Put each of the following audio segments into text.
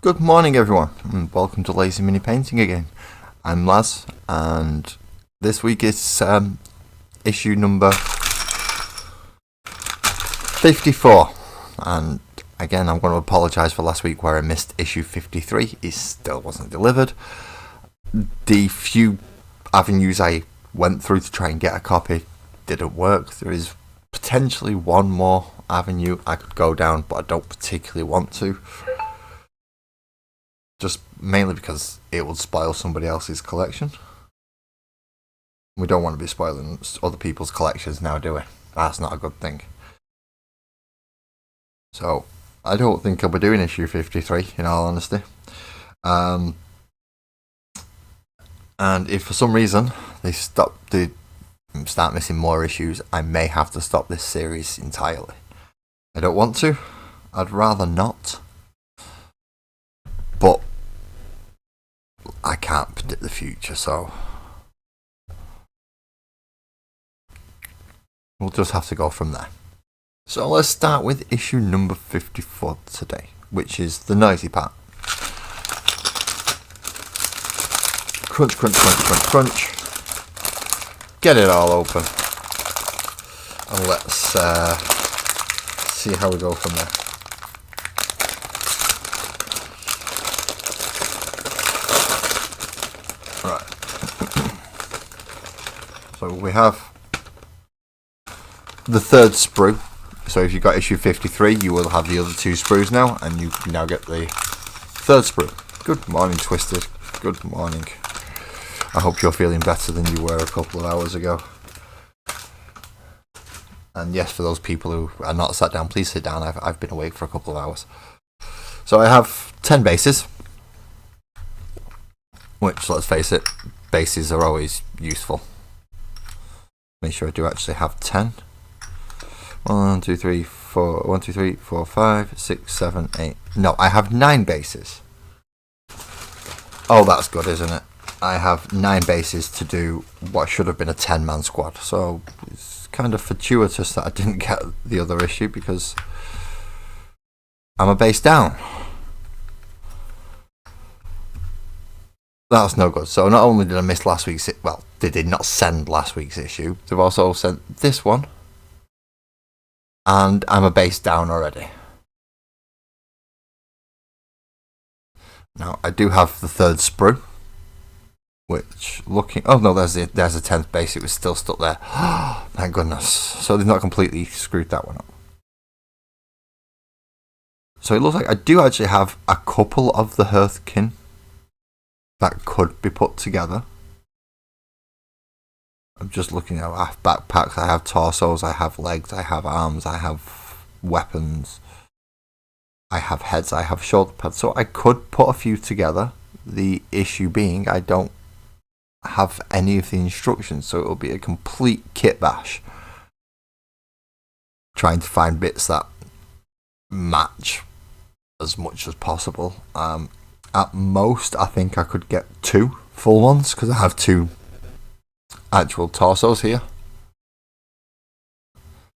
Good morning everyone, and welcome to Lazy Mini Painting again. I'm Laz, and this week is issue number 54. And again, I'm going to apologise for last week where I missed issue 53. It still wasn't delivered. The few avenues I went through to try and get a copy didn't work. There is potentially one more avenue I could go down, but I don't particularly want to. Just mainly because it would spoil somebody else's collection. We don't want to be spoiling other people's collections now, do we? That's not a good thing. So, I don't think I'll be doing issue 53, in all honesty. And if for some reason they start missing more issues, I may have to stop this series entirely. I don't want to. I'd rather not. But I can't predict the future, so we'll just have to go from there. So let's start with issue number 54 today, which is the noisy part. Crunch, crunch, crunch, crunch, crunch. Get it all open. And let's see how we go from there. Right. So we have the third sprue. So if you got issue 53, you will have the other two sprues now, and you now get the third sprue. Good morning, Twisted. Good morning. I hope you're feeling better than you were a couple of hours ago. And yes, for those people who are not sat down, please sit down. I've been awake for a couple of hours. So I have 10 bases. Which, let's face it, bases are always useful. Make sure I do actually have 10. 1, 2, 3, 4, 1, 2, 3, 4, 5, 6, 7, 8. No, I have 9 bases. Oh, that's good, isn't it? I have 9 bases to do what should have been a 10-man squad. So it's kind of fortuitous that I didn't get the other issue because I'm a base down. That's no good. So not only did I miss last week's, well, they did not send last week's issue, they've also sent this one, and I'm a base down already. Now I do have the third sprue, which oh no, there's a 10th base. It was still stuck there. Thank goodness. So they've not completely screwed that one up. So it looks like I do actually have a couple of the Hearthkin that could be put together. I'm just looking at I have backpacks, I have torsos, I have legs, I have arms, I have weapons, I have heads, I have shoulder pads. So I could put a few together. The issue being I don't have any of the instructions, so it'll be a complete kit bash. Trying to find bits that match as much as possible. At most, I think I could get 2 full ones because I have 2 actual torsos here.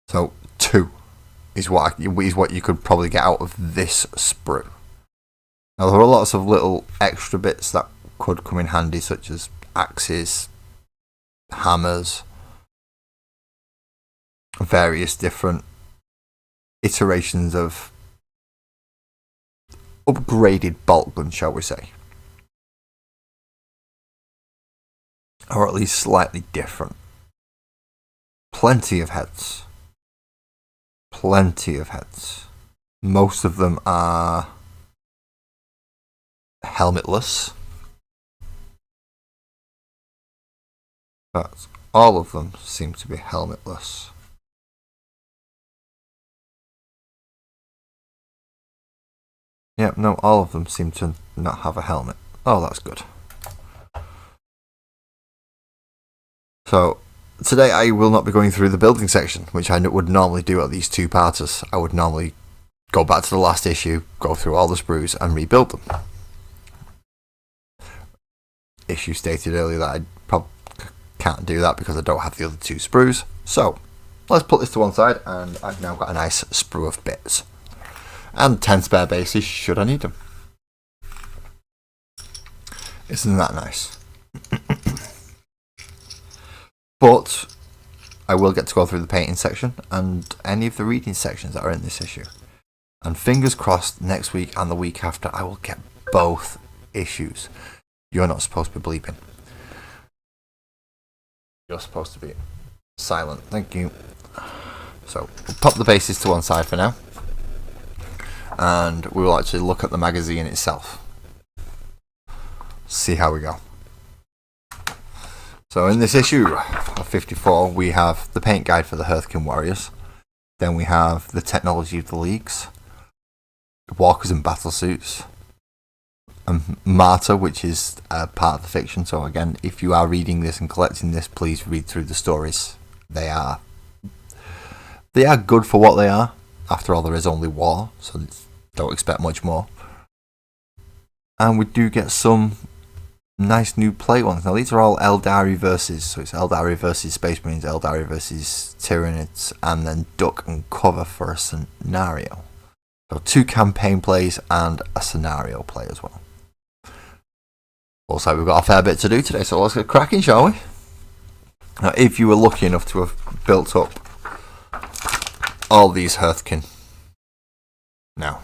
So 2 is what you could probably get out of this sprue. Now there are lots of little extra bits that could come in handy, such as axes, hammers, various different iterations of upgraded bolt gun, shall we say, or at least slightly different. Plenty of heads. Most of them are helmetless, but all of them seem to be helmetless. Yep, no, all of them seem to not have a helmet. Oh, that's good. So, today I will not be going through the building section, which I would normally do at these 2-parters. I would normally go back to the last issue, go through all the sprues, and rebuild them. Issue stated earlier that I probably can't do that because I don't have the other 2 sprues. So, let's put this to one side, and I've now got a nice sprue of bits. And 10 spare bases should I need them. Isn't that nice? But I will get to go through the painting section and any of the reading sections that are in this issue. And fingers crossed, next week and the week after, I will get both issues. You're not supposed to be bleeping. You're supposed to be silent. Thank you. So, we'll pop the bases to one side for now. And we will actually look at the magazine itself. See how we go. So in this issue of 54, we have the paint guide for the Hearthkin Warriors. Then we have the technology of the leagues, walkers in battle suits, and Marta, which is part of the fiction. So again, if you are reading this and collecting this, please read through the stories. They are good for what they are. After all, there is only war, so don't expect much more. And we do get some nice new play ones. Now these are all Eldari versus, so it's Eldari versus Space Marines, Eldari versus Tyranids, and then Duck and Cover for a scenario. So 2 campaign plays and a scenario play as well. Also, we've got a fair bit to do today, so let's get cracking, shall we? Now, if you were lucky enough to have built up all these Hearthkin now,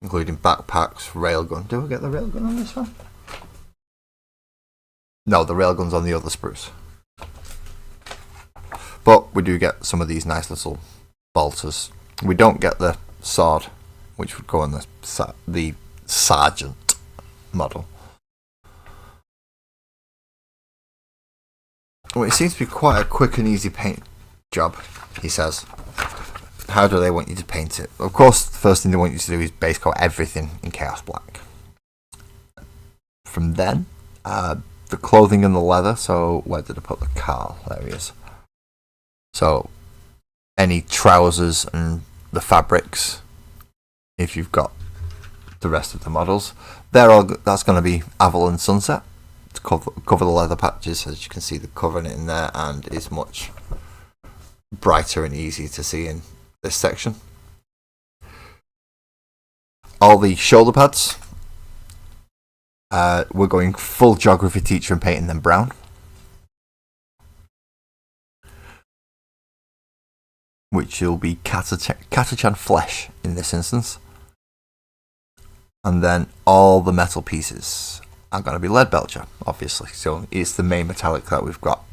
including backpacks, railgun. Do I get the railgun on this one? No, the railgun's on the other spruce. But we do get some of these nice little bolters. We don't get the sword, which would go on the sergeant model. Well, it seems to be quite a quick and easy paint job, he says. How do they want you to paint it? Of course, the first thing they want you to do is base coat everything in Chaos Black. From then, the clothing and the leather. So, where did I put the Carl? There he is. So, any trousers and the fabrics, if you've got the rest of the models, that's going to be Avalon Sunset to cover the leather patches. As you can see, they're covering it in there, and it's much brighter and easy to see in this section. All the shoulder pads, we're going full geography teacher and painting them brown, which will be Catachan flesh in this instance. And then all the metal pieces are going to be lead belcher, obviously, so it's the main metallic that we've got.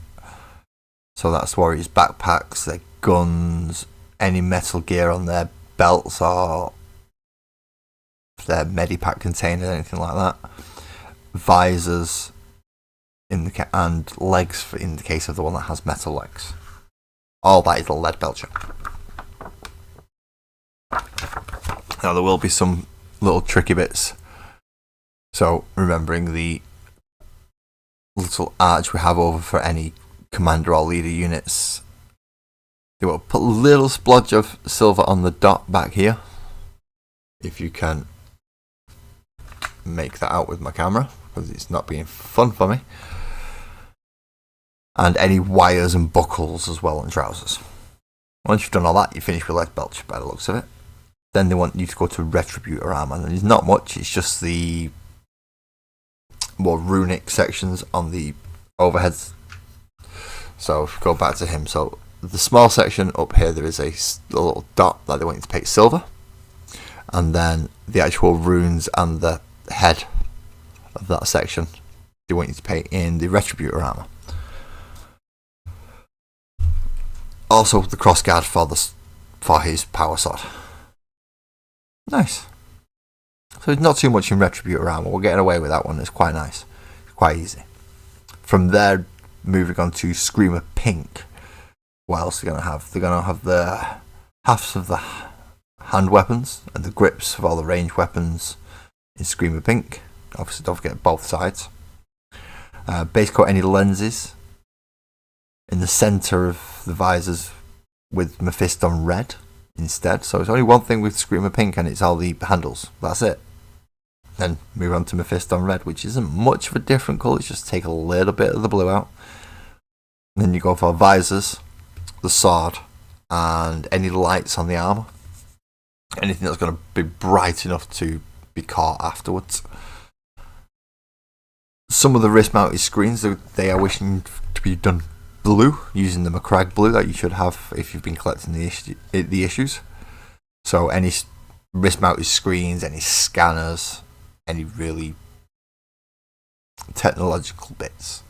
So that's Warriors' backpacks, their guns, any metal gear on their belts or their medipack containers, anything like that. Visors and legs in the case of the one that has metal legs. All that is a lead belcher. Now there will be some little tricky bits. So remembering the little arch we have over for any commander or leader units. They will put a little splodge of silver on the dot back here. If you can make that out with my camera, because it's not being fun for me. And any wires and buckles as well on trousers. Once you've done all that, you finish with lead belch by the looks of it. Then they want you to go to Retributor armor, and there's not much, it's just the more runic sections on the overheads. So if we go back to him, so the small section up here, there is a little dot that they want you to paint silver, and then the actual runes and the head of that section they want you to paint in the Retributor armor. Also the crossguard for his power sword. Nice. So there's not too much in Retributor armor. We're getting away with that one. It's quite nice. It's quite easy. From there, moving on to Screamer Pink. What else are they going to have? They're going to have the halves of the hand weapons and the grips of all the ranged weapons in Screamer Pink. Obviously, don't forget both sides. Base coat any lenses in the centre of the visors with Mephisto red instead. So it's only one thing with Screamer Pink, and it's all the handles. That's it. Then move on to Mephisto red, which isn't much of a different colour. Just take a little bit of the blue out. Then you go for visors, the sword, and any lights on the armour. Anything that's going to be bright enough to be caught afterwards. Some of the wrist mounted screens, they are wishing to be done blue, using the McCrag blue that you should have if you've been collecting the issues. So any wrist mounted screens, any scanners, any really technological bits.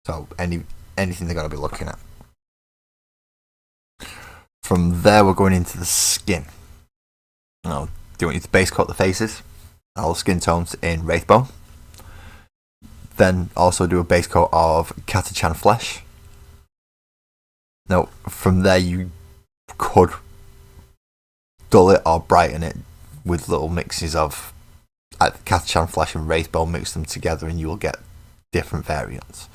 So anything they're going to be looking at. From there, we're going into the skin. Now, do want you to base coat the faces, all the skin tones in Wraithbone. Then also do a base coat of Catachan flesh. Now, from there you could dull it or brighten it with little mixes of Catachan flesh and Wraithbone, mix them together and you will get different variants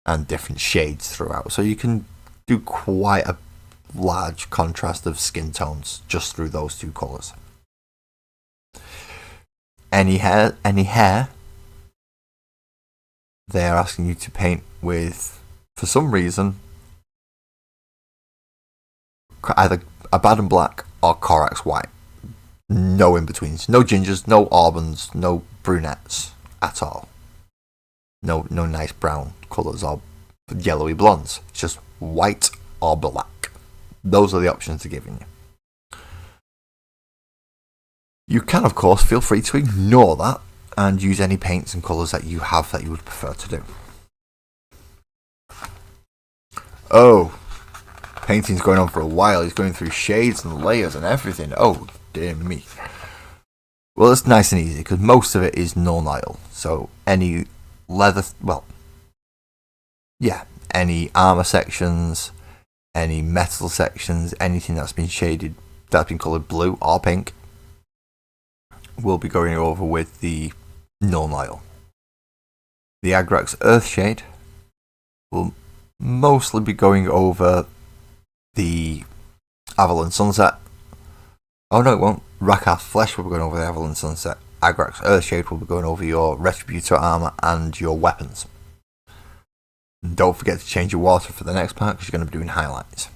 and different shades throughout. So you can do quite a large contrast of skin tones just through those two colours. Any hair, they're asking you to paint with, for some reason, either Abaddon black or Corax white. No in-betweens. No gingers, no auburns, no brunettes at all. No nice brown colours or yellowy blondes. It's just white or black. Those are the options they're giving you. You can, of course, feel free to ignore that and use any paints and colours that you have that you would prefer to do. Oh, painting's going on for a while. He's going through shades and layers and everything. Oh, dear me. Well, it's nice and easy because most of it is non-oil. So any leather, any armour sections, any metal sections, anything that's been shaded, that's been coloured blue or pink, will be going over with the non-oil. The Agrax Earthshade will mostly be going over the Avalon Sunset. Oh no, it won't. Rakath Flesh will be going over the Avalon Sunset. Agrax Earthshade will be going over your Retributor armour and your weapons. And don't forget to change your water for the next part because you're going to be doing highlights.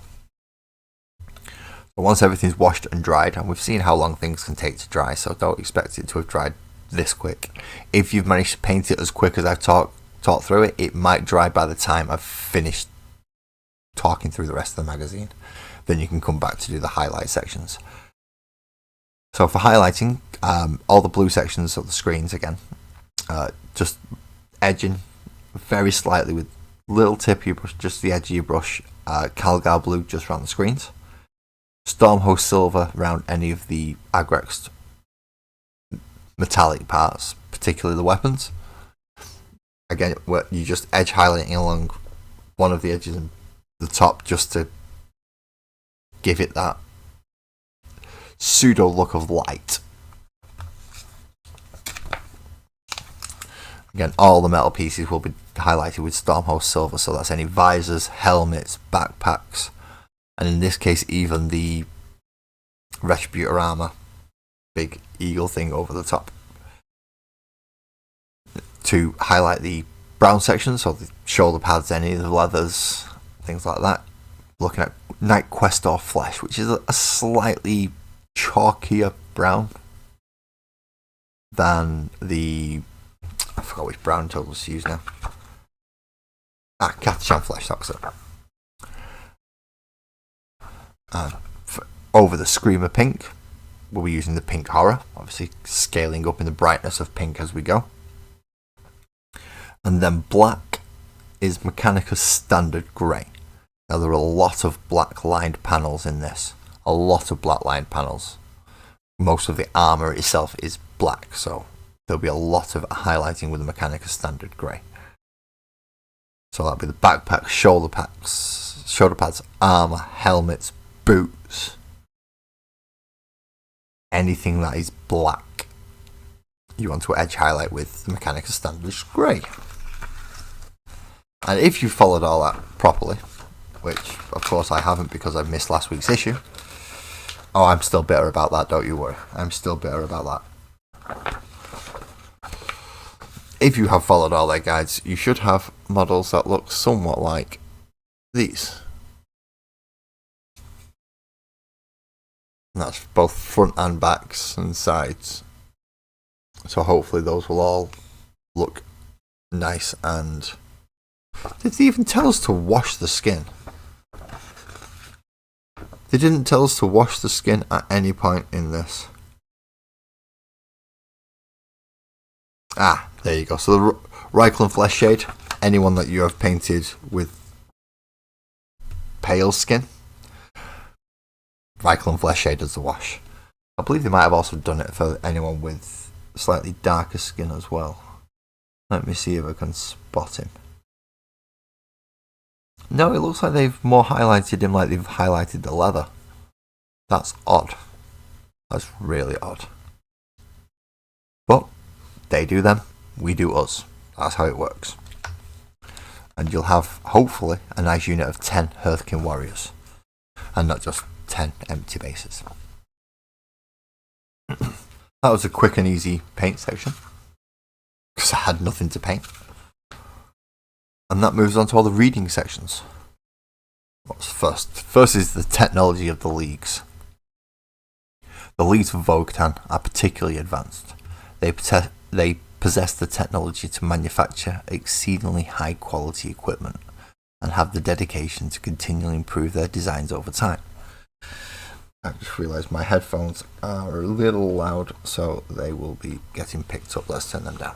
But once everything's washed and dried, and we've seen how long things can take to dry, so don't expect it to have dried this quick. If you've managed to paint it as quick as I've talked through it, it might dry by the time I've finished talking through the rest of the magazine. Then you can come back to do the highlight sections. So for highlighting, all the blue sections of the screens again, just edging very slightly with little tip of your brush, just the edge of your brush, Calgar blue just around the screens. Stormhost silver around any of the Agrax metallic parts, particularly the weapons. Again, you just edge highlighting along one of the edges and the top just to give it that pseudo look of light. Again, all the metal pieces will be highlighted with Stormhost silver, so that's any visors, helmets, backpacks, and in this case even the Retributor armour, big eagle thing over the top. To highlight the brown section, so the shoulder pads, any of the leathers, things like that. Looking at Night Questor Flesh, which is a slightly chalkier brown than the, I forgot which brown totals to use now. Catachan Flesh, that was it. Over the Screamer Pink, we'll be using the Pink Horror, obviously scaling up in the brightness of pink as we go. And then black is Mechanicus Standard Grey. Now there are a lot of black lined panels in this. A lot of black lined panels. Most of the armour itself is black, so there'll be a lot of highlighting with the Mechanicus Standard Grey. So that'll be the backpacks, shoulder pads, armour, helmets, boots. Anything that is black, you want to edge highlight with the Mechanicus Standard Grey. And if you followed all that properly, which of course I haven't because I missed last week's issue. Oh, I'm still bitter about that, don't you worry. I'm still bitter about that. If you have followed all their guides, you should have models that look somewhat like these. And that's both front and backs and sides. So hopefully those will all look Nice. And did they even tell us to wash the skin? They didn't tell us to wash the skin at any point in this. Ah, there you go. So the Reikland Flesh Shade, anyone that you have painted with pale skin, Reikland Flesh Shade does the wash. I believe they might have also done it for anyone with slightly darker skin as well. Let me see if I can spot him. No, it looks like they've more highlighted him like they've highlighted the leather. That's odd. That's really odd. But they do them, we do us. That's how it works. And you'll have, hopefully, a nice unit of 10 Hearthkin warriors. And not just 10 empty bases. That was a quick and easy paint section. Because I had nothing to paint. And that moves on to all the reading sections. What's first? First is the technology of the leagues. The leagues for Vogtan are particularly advanced. They possess the technology to manufacture exceedingly high quality equipment and have the dedication to continually improve their designs over time. I just realised my headphones are a little loud, so they will be getting picked up. Let's turn them down.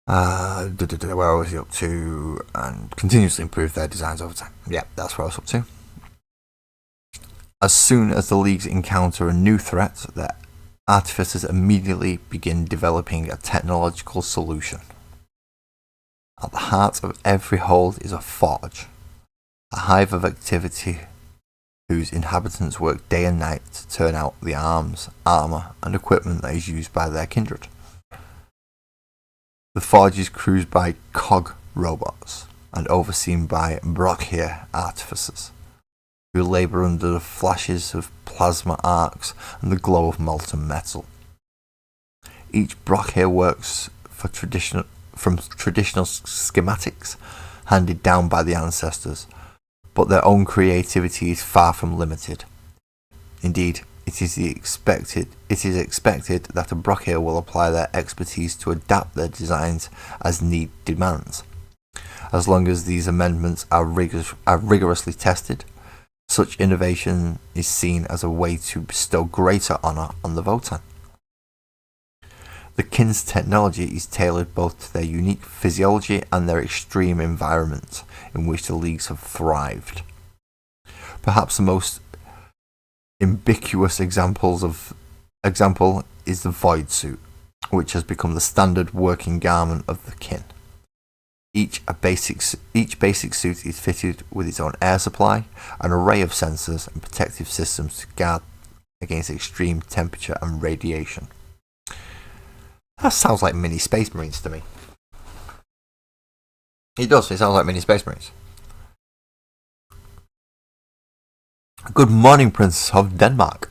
Where was he up to? And continuously improve their designs over time. Yeah, that's where I was up to. As soon as the leagues encounter a new threat, their artificers immediately begin developing a technological solution. At the heart of every hold is a forge, a hive of activity whose inhabitants work day and night to turn out the arms, armour and equipment that is used by their kindred. The forge is crewed by cog robots and overseen by Brockhere artificers, who labour under the flashes of plasma arcs and the glow of molten metal. Each Brockhere works from traditional schematics handed down by the ancestors, but their own creativity is far from limited. Indeed, it is expected that a Brockhere will apply their expertise to adapt their designs as need demands. As long as these amendments are rigorously tested, such innovation is seen as a way to bestow greater honour on the Votan. The kin's technology is tailored both to their unique physiology and their extreme environment in which the leagues have thrived. Perhaps the most ubiquitous example is the void suit, which has become the standard working garment of the kin. Each basic suit is fitted with its own air supply, an array of sensors and protective systems to guard against extreme temperature and radiation. That sounds like mini Space Marines to me. It does, it sounds like mini Space Marines. Good morning, Prince of Denmark.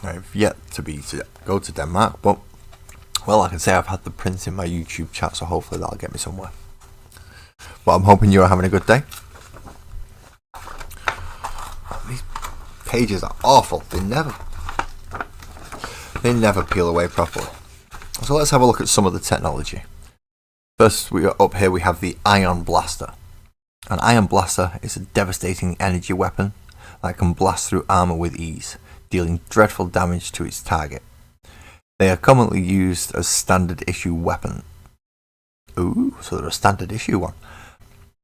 I've yet to go to Denmark, but well, I can say I've had the Prince in my YouTube chat, so hopefully that'll get me somewhere. But I'm hoping you're having a good day. These pages are awful. They never peel away properly. So let's have a look at some of the technology. First, up here we have the Ion Blaster. An Ion Blaster is a devastating energy weapon that can blast through armour with ease, dealing dreadful damage to its target. They are commonly used as standard issue weapon. Ooh, so they're a standard issue one.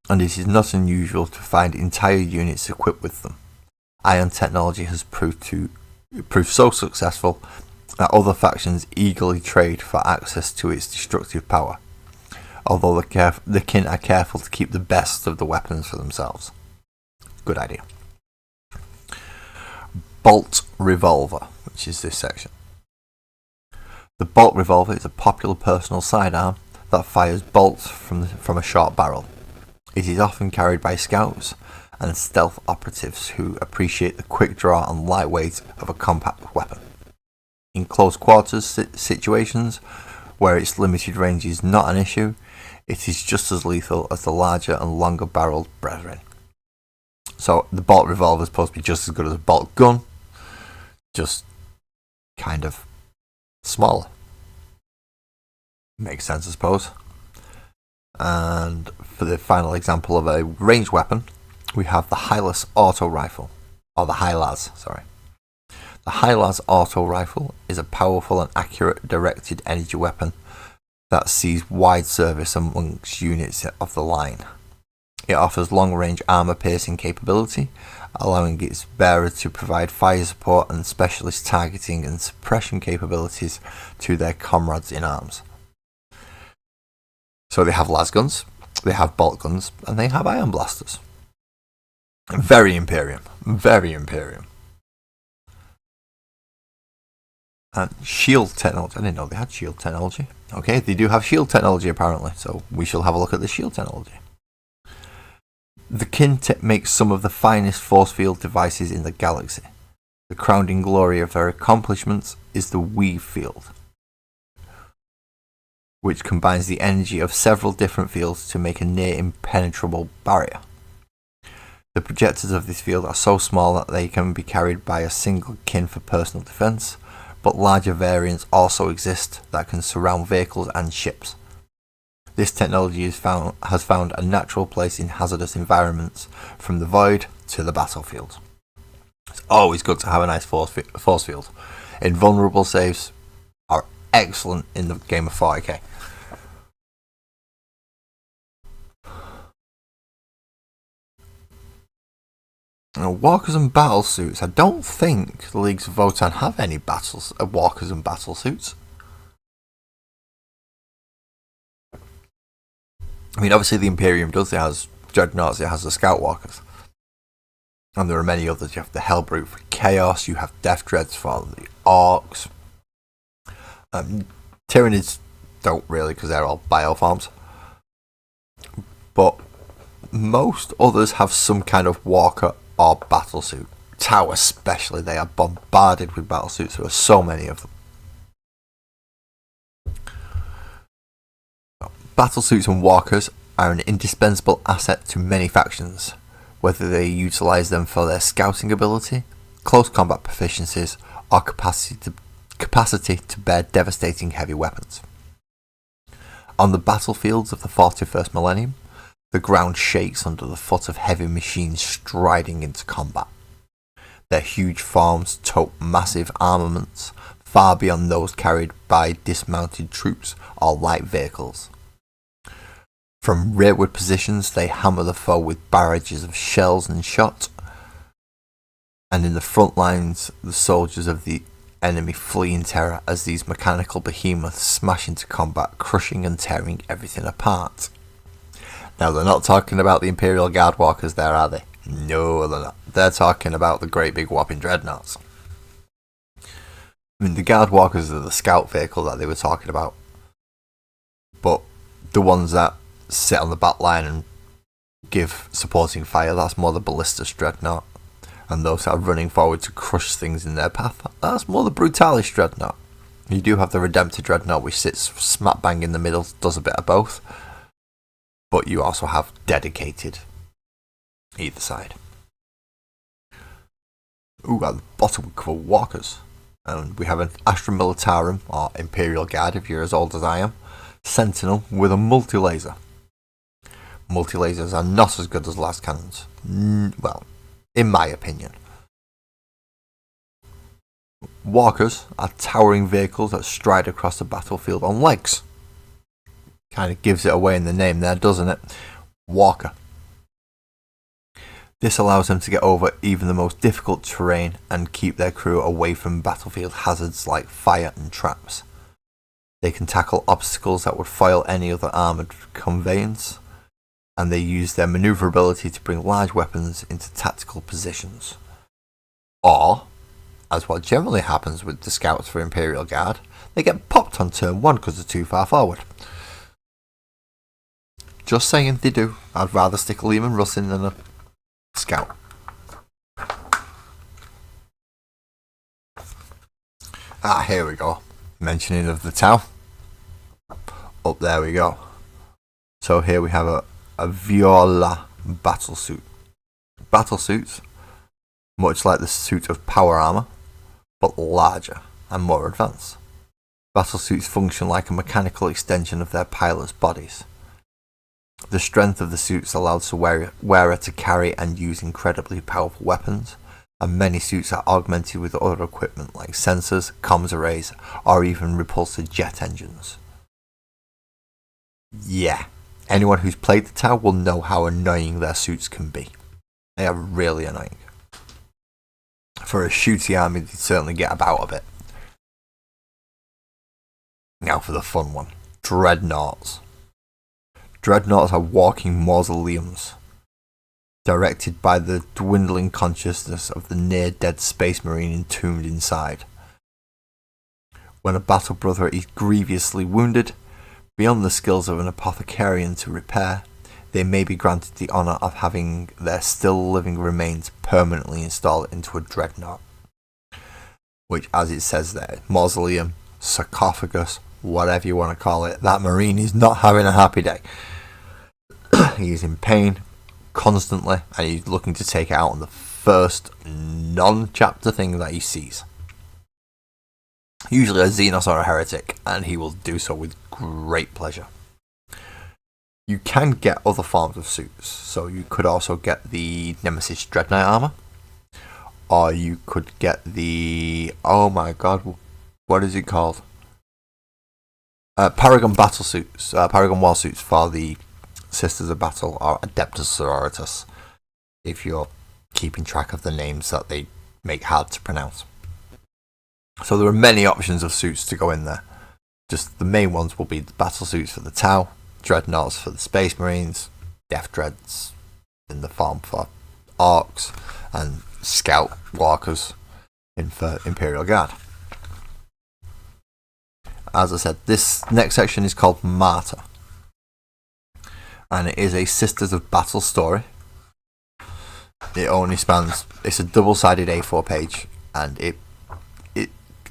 And it is not unusual to find entire units equipped with them. Ion technology has proved so successful that other factions eagerly trade for access to its destructive power, although the kin are careful to keep the best of the weapons for themselves. Good idea. Bolt Revolver, which is this section. The Bolt Revolver is a popular personal sidearm that fires bolts from a short barrel. It is often carried by scouts and stealth operatives who appreciate the quick draw and lightweight of a compact weapon. In close quarters situations, where its limited range is not an issue, it is just as lethal as the larger and longer barreled brethren. So the Bolt Revolver is supposed to be just as good as a bolt gun, just kind of smaller. Makes sense, I suppose. And for the final example of a ranged weapon, we have the Hylas Auto Rifle. Or the Hylas, sorry. The Hylas Auto Rifle is a powerful and accurate directed energy weapon that sees wide service amongst units of the line. It offers long-range armor-piercing capability, allowing its bearer to provide fire support and specialist targeting and suppression capabilities to their comrades in arms. So they have las guns, they have bolt guns, and they have ion blasters. Very Imperium. Very Imperium. And shield technology. I didn't know they had shield technology. Okay, they do have shield technology apparently, so we shall have a look at the shield technology. The kin makes some of the finest force field devices in the galaxy. The crowning glory of their accomplishments is the weave field, which combines the energy of several different fields to make a near impenetrable barrier. The projectors of this field are so small that they can be carried by a single kin for personal defense, but larger variants also exist that can surround vehicles and ships. This technology has found a natural place in hazardous environments, from the void to the battlefield. It's always good to have a nice force field. Invulnerable saves are excellent in the game of 40k. Now, walkers and battle suits. I don't think the Leagues of Votann have any walkers and battle suits. I mean, obviously the Imperium does. It has Dreadnoughts, it has the Scout Walkers. And there are many others. You have the Hellbrute for Chaos, you have Death Dreads for the Orcs. Tyranids don't really, because they're all bioforms. But most others have some kind of walker or battle suit. Tau especially, they are bombarded with battle suits. There are so many of them. Battle suits and walkers are an indispensable asset to many factions, whether they utilise them for their scouting ability, close combat proficiencies, or capacity to bear devastating heavy weapons. On the battlefields of the 41st millennium, the ground shakes under the foot of heavy machines striding into combat. Their huge forms tote massive armaments, far beyond those carried by dismounted troops or light vehicles. From rearward positions, they hammer the foe with barrages of shells and shot, and in the front lines, the soldiers of the enemy flee in terror as these mechanical behemoths smash into combat, crushing and tearing everything apart. Now, they're not talking about the Imperial Guard Walkers there, are they? No, they're not. They're talking about the great big whopping Dreadnoughts. I mean, the Guard Walkers are the scout vehicle that they were talking about, but the ones that sit on the back line and give supporting fire, that's more the Ballistus Dreadnought. And those that are running forward to crush things in their path, that's more the Brutalis Dreadnought. You do have the Redemptor Dreadnought, which sits smack bang in the middle, does a bit of both. But you also have dedicated either side. Ooh, at the bottom we cover walkers. And we have an Astra Militarum, or Imperial Guard if you're as old as I am, Sentinel with a multi-laser. Multi-lasers are not as good as las cannons. Well, in my opinion. Walkers are towering vehicles that stride across the battlefield on legs. Kind of gives it away in the name there, doesn't it? Walker. This allows them to get over even the most difficult terrain and keep their crew away from battlefield hazards like fire and traps. They can tackle obstacles that would foil any other armoured conveyance, and they use their manoeuvrability to bring large weapons into tactical positions. Or, as what generally happens with the scouts for Imperial Guard, they get popped on turn 1 because they're too far forward. Just saying, they do. I'd rather stick a Lehman Russ in than a scout. Here we go. Mentioning of the Tau. Up there we go. So here we have a Viola battlesuit. Battlesuits, much like the suit of power armour, but larger and more advanced. Battlesuits function like a mechanical extension of their pilots' bodies. The strength of the suits allows the wearer to carry and use incredibly powerful weapons, and many suits are augmented with other equipment like sensors, comms arrays, or even repulsor jet engines. Yeah, anyone who's played the Tau will know how annoying their suits can be. They are really annoying. For a shooty army, they certainly get about a bit. Now for the fun one. Dreadnoughts. Dreadnoughts are walking mausoleums, directed by the dwindling consciousness of the near-dead space marine entombed inside. When a battle brother is grievously wounded, beyond the skills of an apothecarian to repair, they may be granted the honour of having their still living remains permanently installed into a dreadnought. Which, as it says there, mausoleum, sarcophagus, whatever you want to call it, that marine is not having a happy day. He is in pain constantly, and he's looking to take it out on the first non-chapter thing that he sees. Usually a Xenos or a heretic, and he will do so with great pleasure. You can get other forms of suits, so you could also get the Nemesis Dreadnought armor, or you could get the, oh my god, what is it called? Paragon battle suits, Paragon war suits for the Sisters of Battle, or Adeptus Sororitas, if you're keeping track of the names that they make hard to pronounce. So there are many options of suits to go in there. Just the main ones will be the battle suits for the Tau, Dreadnoughts for the Space Marines, Death Dreads in the form for Orcs, and Scout Walkers for Imperial Guard. As I said, this next section is called Martyr, and it is a Sisters of Battle story. It only spans, it's a double-sided A4 page, and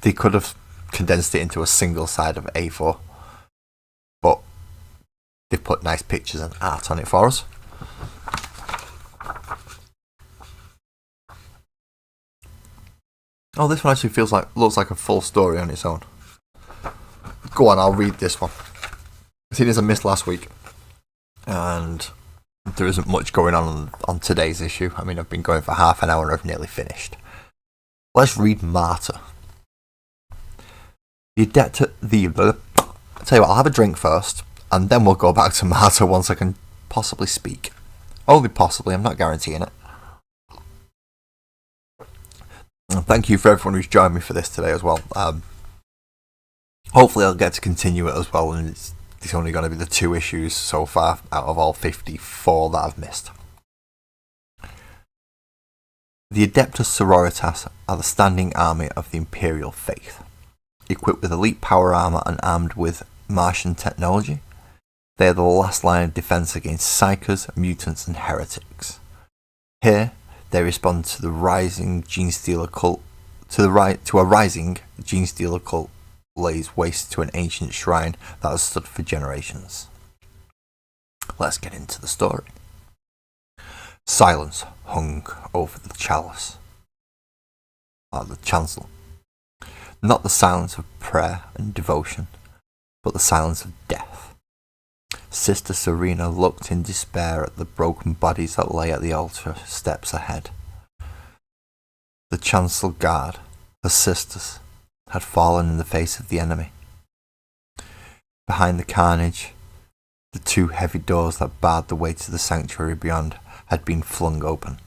they could have condensed it into a single side of A4, but they've put nice pictures and art on it for us. Oh, this one actually looks like a full story on its own. Go on, I'll read this one. Seeing as I missed last week, and there isn't much going on today's issue. I mean, I've been going for half an hour and I've nearly finished. Let's read Martyr. I'll tell you what, I'll have a drink first, and then we'll go back to Martyr once I can possibly speak. Only possibly, I'm not guaranteeing it. And thank you for everyone who's joined me for this today as well. Hopefully I'll get to continue it as well, and it's only going to be the 2 issues so far out of all 54 that I've missed. The Adeptus Sororitas are the standing army of the Imperial Faith. Equipped with elite power armor and armed with Martian technology, they are the last line of defense against psychers, mutants, and heretics. Here, they respond to the rising gene stealer cult, to a rising gene stealer cult lays waste to an ancient shrine that has stood for generations. Let's get into the story. Silence hung over the chalice, or the chancel. Not the silence of prayer and devotion, but the silence of death. Sister Serena looked in despair at the broken bodies that lay at the altar steps ahead. The chancel guard, her sisters, had fallen in the face of the enemy. Behind the carnage, the 2 heavy doors that barred the way to the sanctuary beyond had been flung open.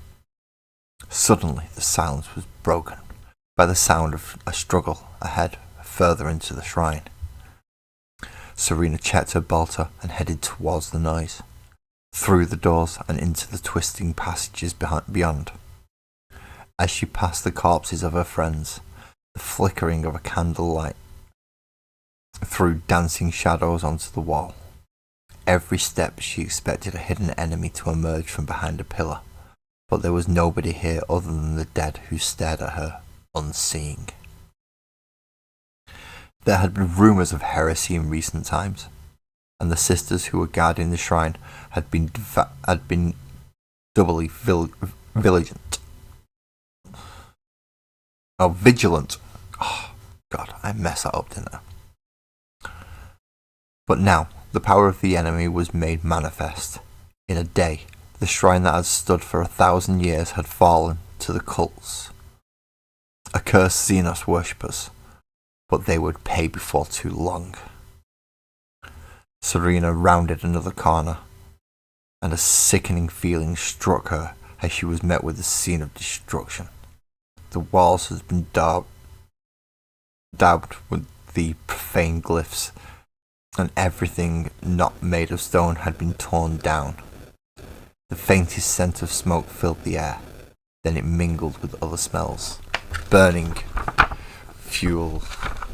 Suddenly the silence was broken by the sound of a struggle ahead, further into the shrine. Serena checked her bolter and headed towards the noise, through the doors and into the twisting passages beyond. As she passed the corpses of her friends, the flickering of a candlelight threw dancing shadows onto the wall. Every step she expected a hidden enemy to emerge from behind a pillar, but there was nobody here other than the dead who stared at her, unseeing. There had been rumours of heresy in recent times, and the sisters who were guarding the shrine had been doubly vigilant. Oh, vigilant. Oh, God, I messed that up, didn't I? But now, the power of the enemy was made manifest. In a day, the shrine that had stood for 1,000 years had fallen to the cults. Accursed Xenos worshippers, but they would pay before too long. Serena rounded another corner, and a sickening feeling struck her as she was met with the scene of destruction. The walls had been daubed with the profane glyphs, and everything not made of stone had been torn down. The faintest scent of smoke filled the air, then it mingled with other smells. Burning fuel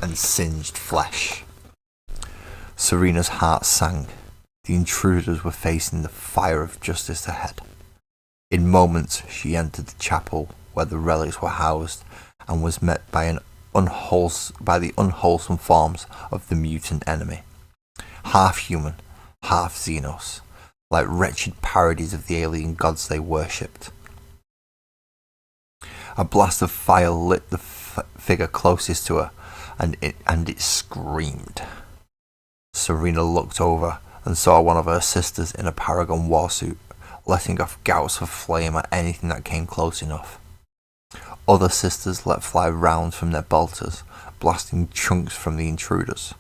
and singed flesh. Serena's heart sank. The intruders were facing the fire of justice ahead. In moments, she entered the chapel where the relics were housed and was met by the unwholesome forms of the mutant enemy. Half human, half Xenos, like wretched parodies of the alien gods they worshipped. A blast of fire lit the figure closest to her, and it screamed. Serena looked over and saw one of her sisters in a paragon warsuit, letting off gouts of flame at anything that came close enough. Other sisters let fly rounds from their bolters, blasting chunks from the intruders.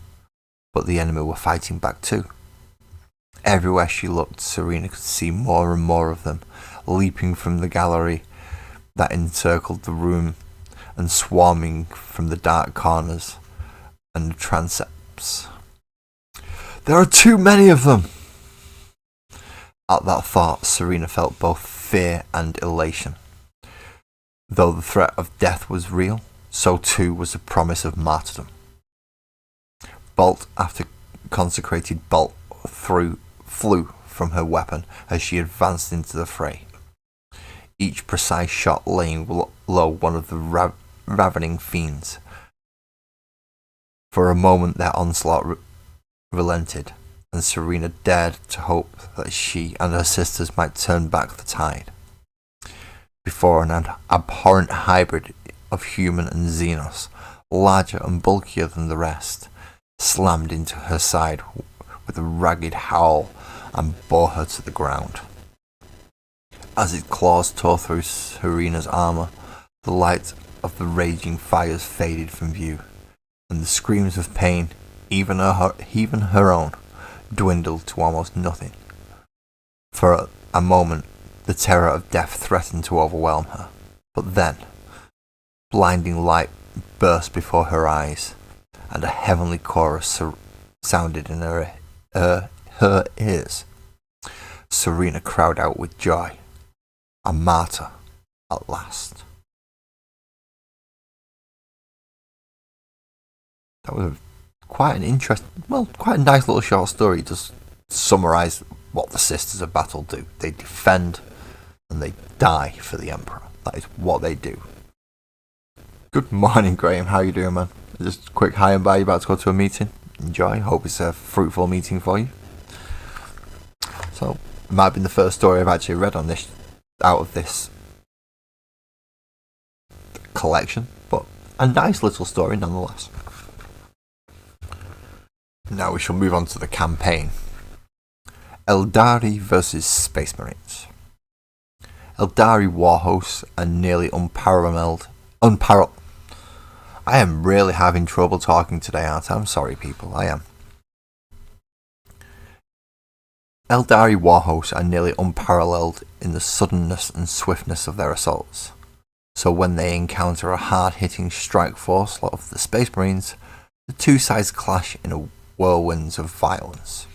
But the enemy were fighting back too. Everywhere she looked, Serena could see more and more of them, leaping from the gallery that encircled the room and swarming from the dark corners and the transepts. There are too many of them! At that thought, Serena felt both fear and elation. Though the threat of death was real, so too was the promise of martyrdom. Bolt after consecrated bolt flew from her weapon as she advanced into the fray. Each precise shot laying low one of the ravening fiends. For a moment their onslaught relented, and Serena dared to hope that she and her sisters might turn back the tide. Before an abhorrent hybrid of human and Xenos, larger and bulkier than the rest, slammed into her side with a ragged howl and bore her to the ground. As its claws tore through Serena's armour, the light of the raging fires faded from view, and the screams of pain, even her own, dwindled to almost nothing. For a moment, the terror of death threatened to overwhelm her, but then, blinding light burst before her eyes, and a heavenly chorus sounded in her ears. Serena cried out with joy, a martyr at last. That was quite a nice little short story. Just summarise what the Sisters of Battle do. They defend and they die for the Emperor. That is what they do. Good morning, Graham. How you doing, man? Just a quick hi and bye. You're about to go to a meeting. Enjoy. Hope it's a fruitful meeting for you. So, it might have been the first story I've actually read on this, out of this collection, but a nice little story nonetheless. Now we shall move on to the campaign. Eldari versus Space Marines. Eldari war hosts are nearly unparalleled. I am really having trouble talking today, aren't I? I'm sorry, people. I am. Eldari war hosts are nearly unparalleled in the suddenness and swiftness of their assaults. So when they encounter a hard-hitting strike force of the Space Marines, the two sides clash in a whirlwind of violence.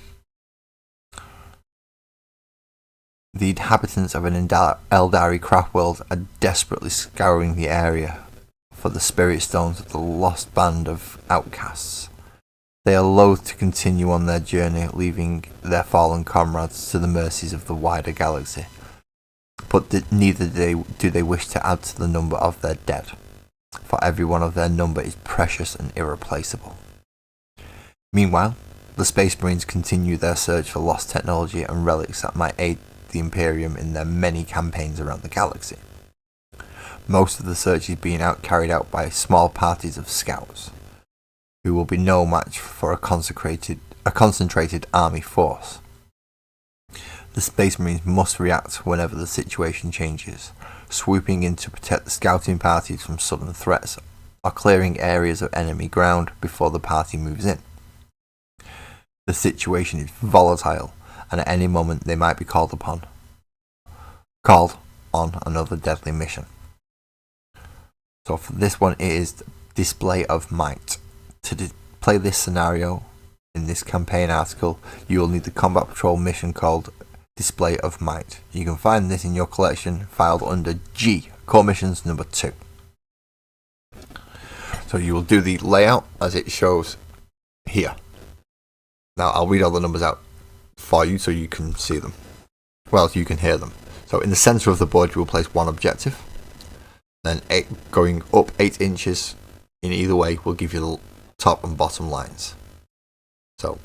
The inhabitants of an Eldari craft world are desperately scouring the area for the spirit stones of the lost band of outcasts. They are loath to continue on their journey, leaving their fallen comrades to the mercies of the wider galaxy. But neither do they wish to add to the number of their dead, for every one of their number is precious and irreplaceable. Meanwhile, the Space Marines continue their search for lost technology and relics that might aid the Imperium in their many campaigns around the galaxy. Most of the search is being carried out by small parties of scouts, who will be no match for a a concentrated army force. The Space Marines must react whenever the situation changes, swooping in to protect the scouting parties from sudden threats or clearing areas of enemy ground before the party moves in. The situation is volatile, and at any moment they might be called on another deadly mission. So for this one, it is Display of Might. To play this scenario in this campaign article, you will need the combat patrol mission called Display of Might. You can find this in your collection filed under G, Core Missions number 2. So you will do the layout as it shows here. Now I'll read all the numbers out for you so you can see them. Well, you can hear them. So in the centre of the board you will place one objective. Then going up 8 inches in either way will give you the top and bottom lines. So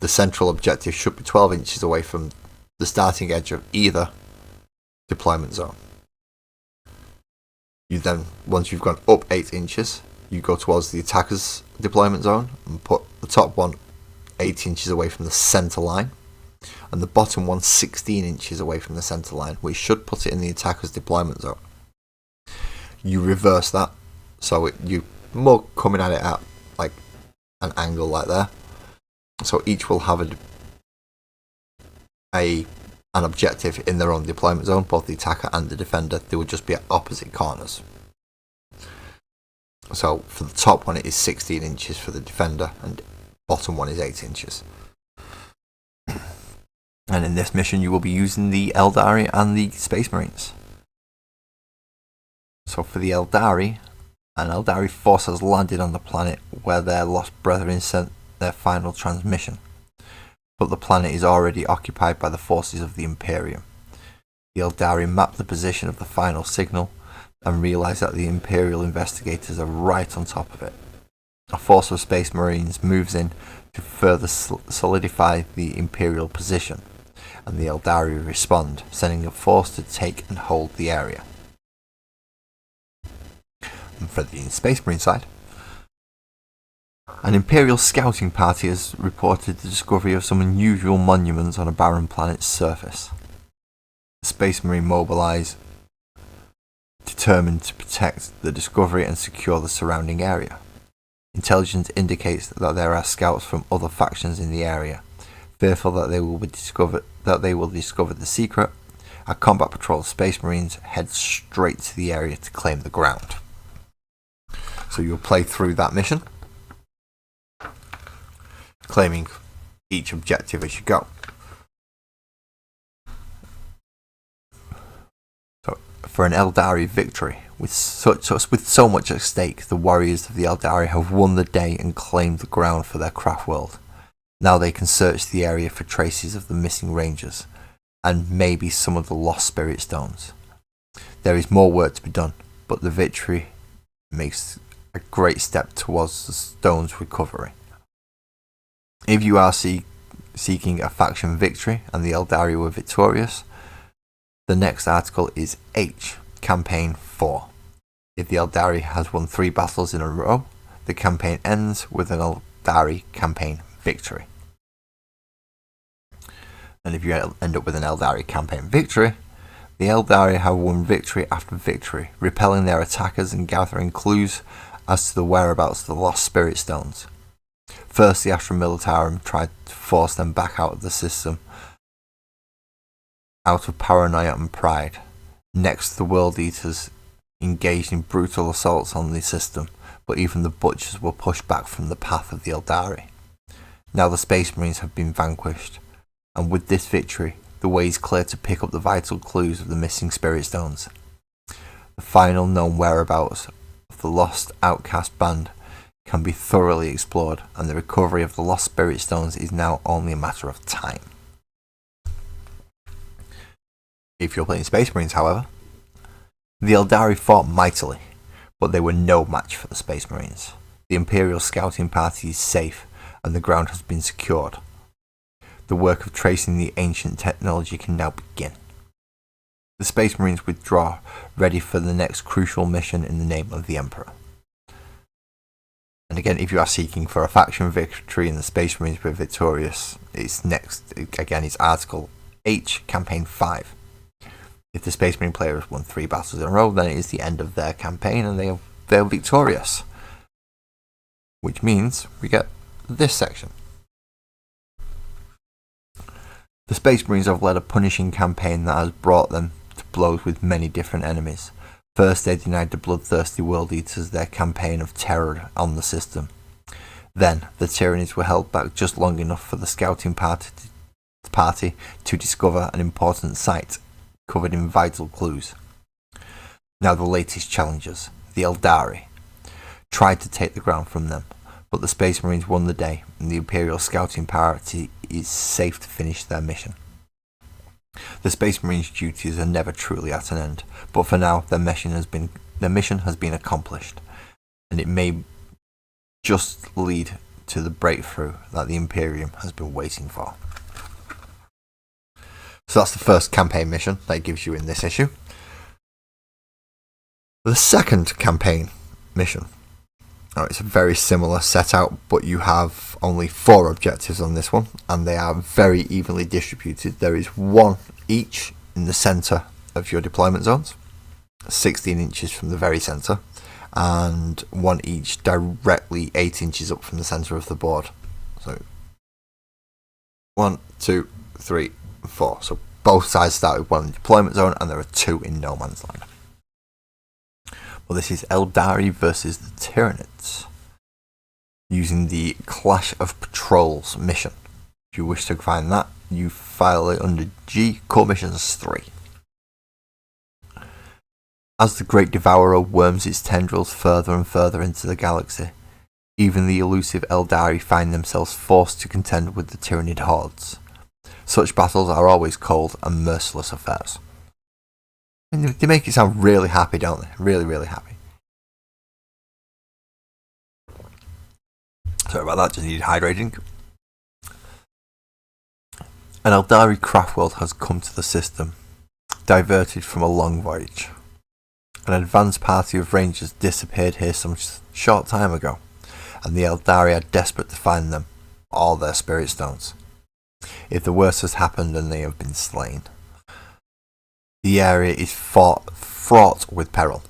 the central objective should be 12 inches away from the starting edge of either deployment zone. You then, once you've gone up 8 inches, you go towards the attacker's deployment zone and put the top one 8 inches away from the centre line, and the bottom one 16 inches away from the centre line, which should put it in the attacker's deployment zone. You reverse that, so you're more coming at it at like an angle like there. So each will have an objective in their own deployment zone, both the attacker and the defender. They will just be at opposite corners. So for the top one it is 16 inches for the defender, and bottom one is 8 inches. And in this mission you will be using the Eldari and the Space Marines. So for the Eldari, an Eldari force has landed on the planet where their lost brethren sent their final transmission, but the planet is already occupied by the forces of the Imperium. The Eldari map the position of the final signal and realise that the Imperial investigators are right on top of it. A force of Space Marines moves in to further solidify the Imperial position, and the Eldari respond, sending a force to take and hold the area. And for the Space Marine side, an Imperial scouting party has reported the discovery of some unusual monuments on a barren planet's surface. The Space Marine mobilise, determined to protect the discovery and secure the surrounding area. Intelligence indicates that there are scouts from other factions in the area. Fearful that they will discover the secret, a combat patrol of Space Marines head straight to the area to claim the ground. So you'll play through that mission, claiming each objective as you go. So for an Eldari victory, with so much at stake, the warriors of the Eldari have won the day and claimed the ground for their craft world. Now they can search the area for traces of the missing rangers, and maybe some of the lost spirit stones. There is more work to be done, but the victory makes a great step towards the stone's recovery. If you are seeking a faction victory and the Eldari were victorious, the next article is H, Campaign 4. If the Eldari has won 3 battles in a row, the campaign ends with an Eldari campaign victory. And if you end up with an Eldari campaign victory, the Eldari have won victory after victory, repelling their attackers and gathering clues as to the whereabouts of the lost spirit stones. First, the Astra Militarum tried to force them back out of the system out of paranoia and pride. Next, the World Eaters engaged in brutal assaults on the system, but even the Butchers were pushed back from the path of the Eldari. Now the Space Marines have been vanquished, and with this victory, the way is clear to pick up the vital clues of the missing Spirit Stones. The final known whereabouts of the lost outcast band can be thoroughly explored, and the recovery of the lost Spirit Stones is now only a matter of time. If you're playing Space Marines, however, the Eldari fought mightily, but they were no match for the Space Marines. The Imperial scouting party is safe, and the ground has been secured. The work of tracing the ancient technology can now begin. The Space Marines withdraw, ready for the next crucial mission in the name of the Emperor. And again, if you are seeking for a faction victory and the Space Marines were victorious, it's next, again, it's Article H, Campaign 5. If the Space Marine player has won 3 battles in a row, then it is the end of their campaign and they're victorious. Which means we get this section. The Space Marines have led a punishing campaign that has brought them to blows with many different enemies. First, they denied the bloodthirsty World Eaters their campaign of terror on the system. Then, the Tyranids were held back just long enough for the scouting party to discover an important site covered in vital clues. Now the latest challengers, the Eldari, tried to take the ground from them, but the Space Marines won the day and the Imperial scouting party is safe to finish their mission. The Space Marines' duties are never truly at an end, but for now their mission has been accomplished, and it may just lead to the breakthrough that the Imperium has been waiting for. So that's the first campaign mission that it gives you in this issue. The second campaign mission. It's a very similar setup, but you have only 4 objectives on this one, and they are very evenly distributed. There is 1 each in the centre of your deployment zones, 16 inches from the very centre, and 1 each directly 8 inches up from the centre of the board. So 1, 2, 3, 4. So both sides start with 1 deployment zone, and there are 2 in no man's land. Well, this is Eldari versus the Tyranids, using the Clash of Patrols mission. If you wish to find that, you file it under G, Core Missions 3. As the Great Devourer worms its tendrils further and further into the galaxy, even the elusive Eldari find themselves forced to contend with the Tyranid hordes. Such battles are always cold and merciless affairs. And they make it sound really happy, don't they? Really, really happy. Sorry about that, just needed hydrating. An Eldari craft world has come to the system, diverted from a long voyage. An advanced party of rangers disappeared here some short time ago, and the Eldari are desperate to find them, all their spirit stones. If the worst has happened and they have been slain. The area is fraught with peril,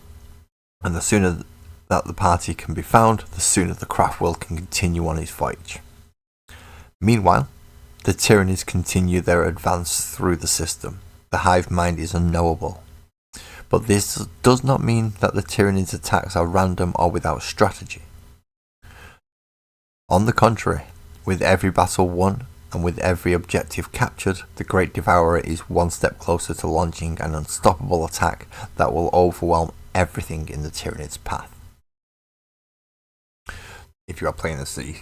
and the sooner that the party can be found, the sooner the craft world can continue on its voyage. Meanwhile, the Tyranids continue their advance through the system. The hive mind is unknowable, but this does not mean that the Tyranids' attacks are random or without strategy. On the contrary, with every battle won, and with every objective captured, the Great Devourer is 1 step closer to launching an unstoppable attack that will overwhelm everything in the Tyranid's path. If you are playing as the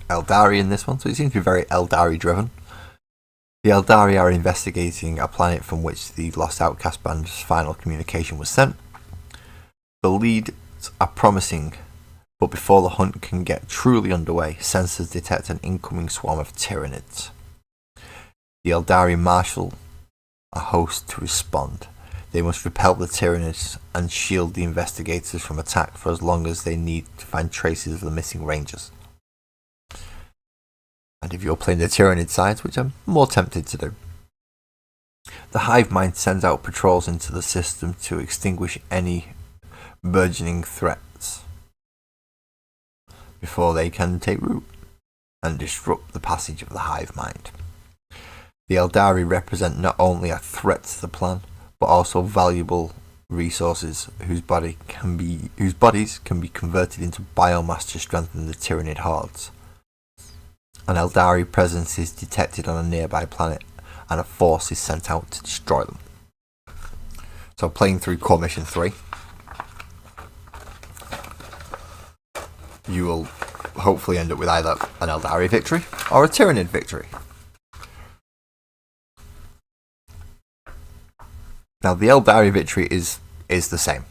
Eldari in this one, so it seems to be very Eldari driven. The Eldari are investigating a planet from which the Lost Outcast Band's final communication was sent. The leads are promising, but before the hunt can get truly underway, sensors detect an incoming swarm of Tyranids. The Eldari marshal a host to respond. They must repel the Tyranids and shield the investigators from attack for as long as they need to find traces of the missing rangers. And if you're playing the Tyranid side, which I'm more tempted to do, the hive mind sends out patrols into the system to extinguish any burgeoning threats before they can take root and disrupt the passage of the hive mind. The Eldari represent not only a threat to the plan, but also valuable resources whose bodies can be converted into biomass to strengthen the Tyranid hordes. An Eldari presence is detected on a nearby planet, and a force is sent out to destroy them. So playing through Core Mission 3, you will hopefully end up with either an Eldari victory or a Tyranid victory. Now the Eldari victory is the same.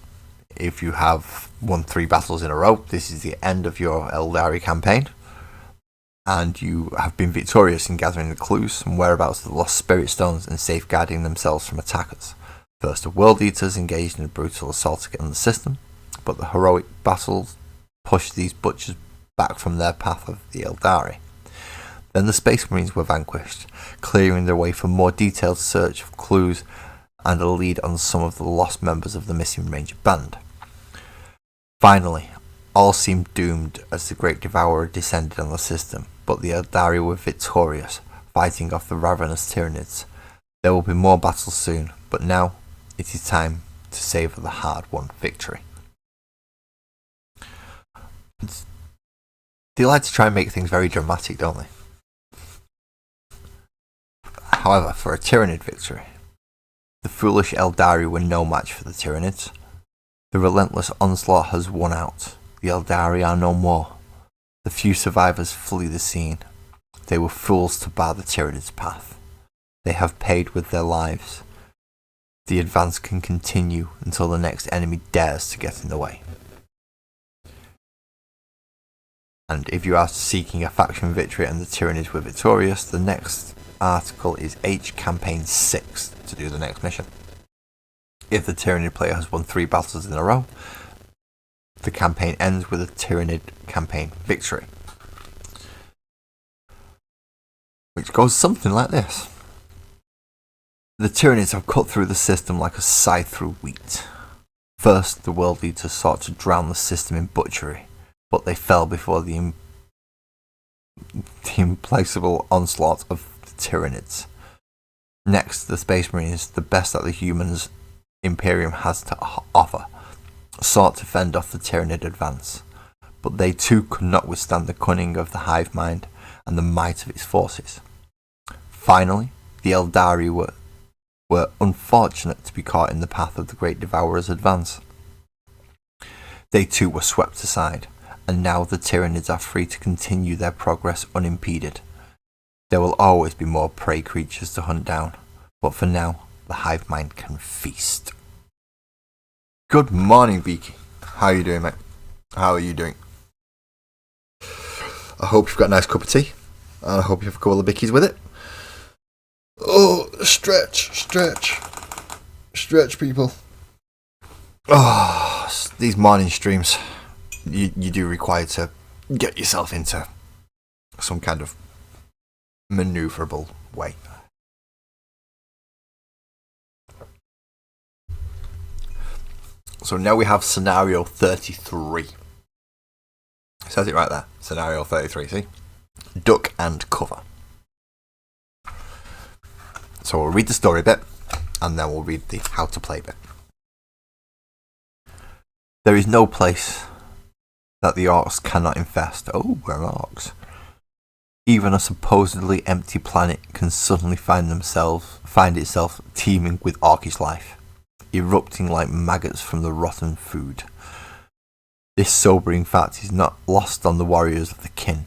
If you have won 3 battles in a row, this is the end of your Eldari campaign, and you have been victorious in gathering the clues and whereabouts of the lost spirit stones and safeguarding themselves from attackers. First, the World Eaters engaged in a brutal assault on the system, but the heroic battles pushed these butchers back from their path of the Eldari. Then the Space Marines were vanquished, clearing their way for more detailed search of clues and a lead on some of the lost members of the missing Ranger band. Finally, all seemed doomed as the Great Devourer descended on the system, but the Eldari were victorious, fighting off the ravenous Tyranids. There will be more battles soon, but now it is time to savour the hard-won victory. They like to try and make things very dramatic, don't they? However, for a Tyranid victory, the foolish Eldari were no match for the Tyranids. The relentless onslaught has won out. The Eldari are no more. The few survivors flee the scene. They were fools to bar the Tyranids' path. They have paid with their lives. The advance can continue until the next enemy dares to get in the way. And if you are seeking a faction victory and the Tyranids were victorious, the next article is H Campaign 6 to do the next mission. If the Tyranid player has won 3 battles in a row, the campaign ends with a Tyranid campaign victory. Which goes something like this. The Tyranids have cut through the system like a scythe through wheat. First, the World Eaters sought to drown the system in butchery, but they fell before the implacable onslaught of the Tyranids. Next, the Space Marines, the best that the humans Imperium has to offer, sought to fend off the Tyranid advance, but they too could not withstand the cunning of the hive mind and the might of its forces. Finally, the Eldari were unfortunate to be caught in the path of the Great Devourer's advance. They too were swept aside, and now the Tyranids are free to continue their progress unimpeded. There will always be more prey creatures to hunt down, but for now, the hive mind can feast. Good morning, Vicky. How are you doing, mate? How are you doing? I hope you've got a nice cup of tea, and I hope you have a couple of bickies with it. Oh, stretch, people. Oh, these morning streams, you do require to get yourself into some kind of manoeuvrable way. So now we have scenario 33. It says it right there. Scenario 33, see? Duck and cover. So we'll read the story bit, and then we'll read the how to play bit. There is no place that the orcs cannot infest. Oh, we're orcs. Even a supposedly empty planet can suddenly find itself teeming with orcish life, erupting like maggots from the rotten food. This sobering fact is not lost on the warriors of the kin,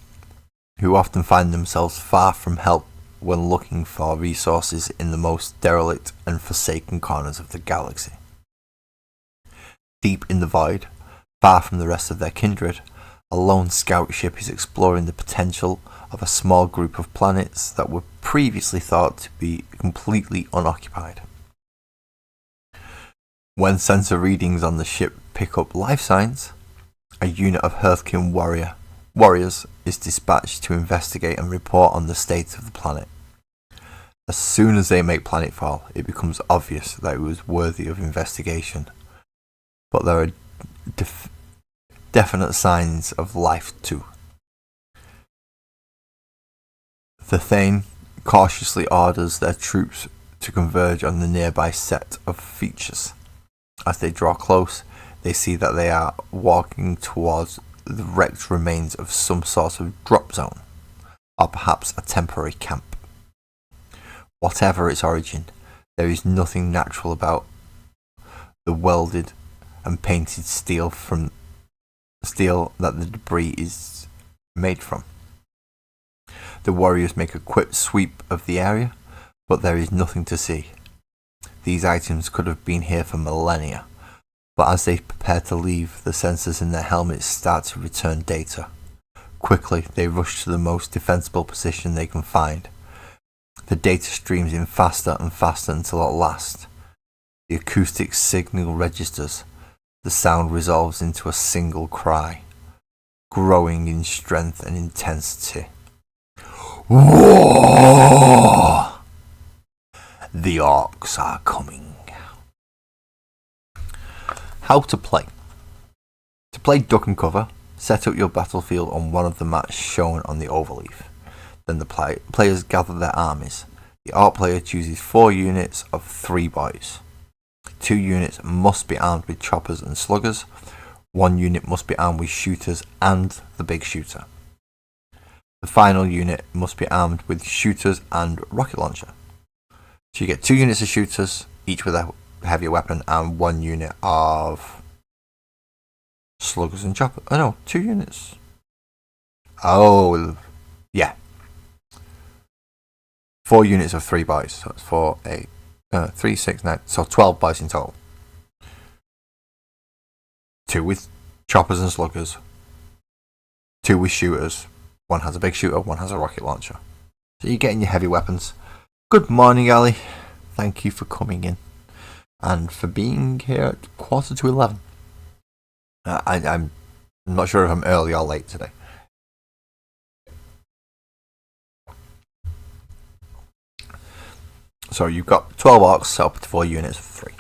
who often find themselves far from help when looking for resources in the most derelict and forsaken corners of the galaxy. Deep in the void, far from the rest of their kindred, a lone scout ship is exploring the potential of a small group of planets that were previously thought to be completely unoccupied. When sensor readings on the ship pick up life signs, a unit of Hearthkin warriors is dispatched to investigate and report on the state of the planet. As soon as they make planetfall, it becomes obvious that it was worthy of investigation, but there are definite signs of life too. The Thane cautiously orders their troops to converge on the nearby set of features. As they draw close, they see that they are walking towards the wrecked remains of some sort of drop zone, or perhaps a temporary camp. Whatever its origin, there is nothing natural about the welded and painted steel that the debris is made from. The warriors make a quick sweep of the area, but there is nothing to see. These items could have been here for millennia, but as they prepare to leave, the sensors in their helmets start to return data. Quickly, they rush to the most defensible position they can find. The data streams in faster and faster until at last, the acoustic signal registers. The sound resolves into a single cry. growing in strength and intensity. War! The orcs are coming. How to play. To play duck and cover, set up your battlefield on one of the maps shown on the overleaf. Then the players gather their armies. The orc player chooses 4 units of 3 boys. 2 units must be armed with choppers and sluggers. 1 unit must be armed with shooters and the big shooter. The final unit must be armed with shooters and rocket launcher. So you get 2 units of shooters, each with a heavier weapon, and 1 unit of sluggers and choppers. Oh no, 2 units. Oh, yeah. 4 units of 3 boys. So it's 4, 8, 3, 6, 9. So 12 boys in total. 2 with choppers and sluggers. 2 with shooters. 1 has a big shooter, 1 has a rocket launcher. So you're getting your heavy weapons. Good morning, Ali. Thank you for coming in. And for being here at 11:15. I'm not sure if I'm early or late today. So you've got 12 orcs set up with 4 units of 3.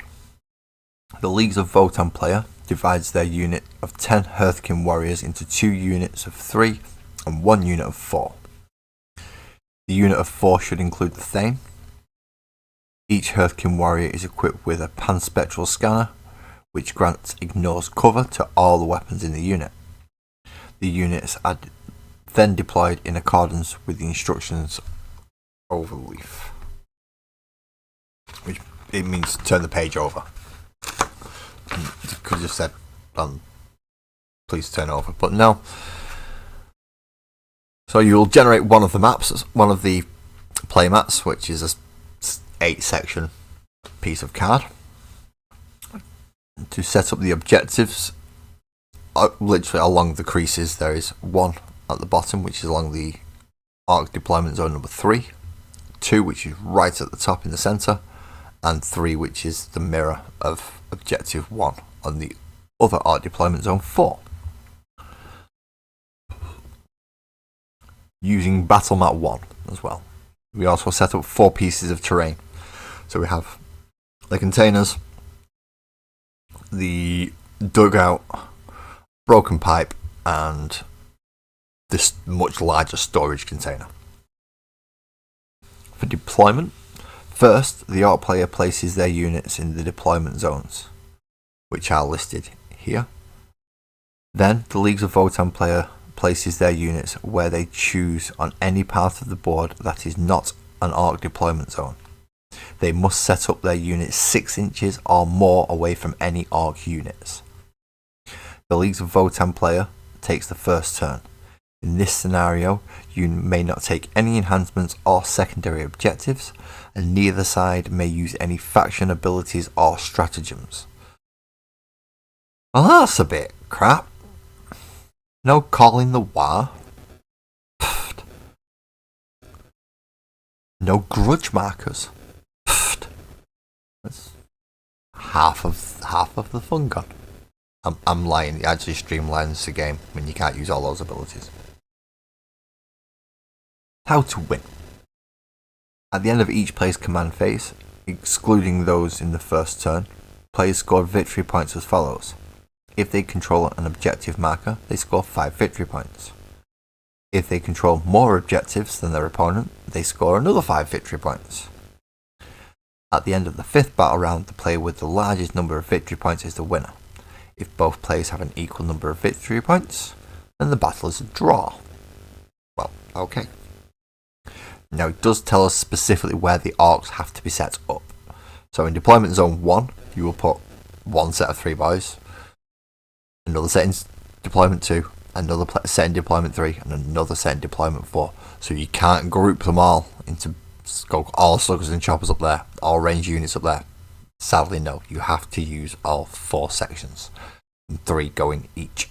The Leagues of Votann player divides their unit of 10 Hearthkin warriors into 2 units of 3 and 1 unit of 4. The unit of 4 should include the Thane. Each Hearthkin warrior is equipped with a panspectral scanner, which grants ignores cover to all the weapons in the unit. The units are then deployed in accordance with the instructions overleaf. Which it means turn the page over. Could have just said, please turn over, but no. So you'll generate one of the maps, one of the play mats, which is a 8-section piece of card. To set up the objectives, literally along the creases, there is 1 at the bottom, which is along the arc deployment zone number 3, 2 which is right at the top in the centre, and 3 which is the mirror of objective 1 on the other arc deployment zone 4. Using battle mat 1 as well. We also set up 4 pieces of terrain. So we have the containers, the dugout, broken pipe, and this much larger storage container. For deployment, first the orc player places their units in the deployment zones, which are listed here. Then the Leagues of Votann player places their units where they choose on any part of the board that is not an orc deployment zone. They must set up their units 6 inches or more away from any orc units. The Leagues of Votann player takes the first turn. In this scenario, you may not take any enhancements or secondary objectives, and neither side may use any faction abilities or stratagems. Well, that's a bit crap. No calling the war. Pfft. No grudge markers. Pfft. That's half of the fun gone. I'm lying. It actually streamlines the game when you can't use all those abilities. How to win. At the end of each player's command phase, excluding those in the first turn, players score victory points as follows. If they control an objective marker, they score 5 victory points. If they control more objectives than their opponent, they score another 5 victory points. At the end of the 5th battle round, the player with the largest number of victory points is the winner. If both players have an equal number of victory points, then the battle is a draw. Well, okay. Now it does tell us specifically where the orcs have to be set up. So in deployment zone 1, you will put 1 set of 3 boys, another set in deployment 2, another set in deployment 3, and another set in deployment 4. So you can't group them all into all sluggers and choppers up there, all range units up there. Sadly, no. You have to use all 4 sections, and 3 going each.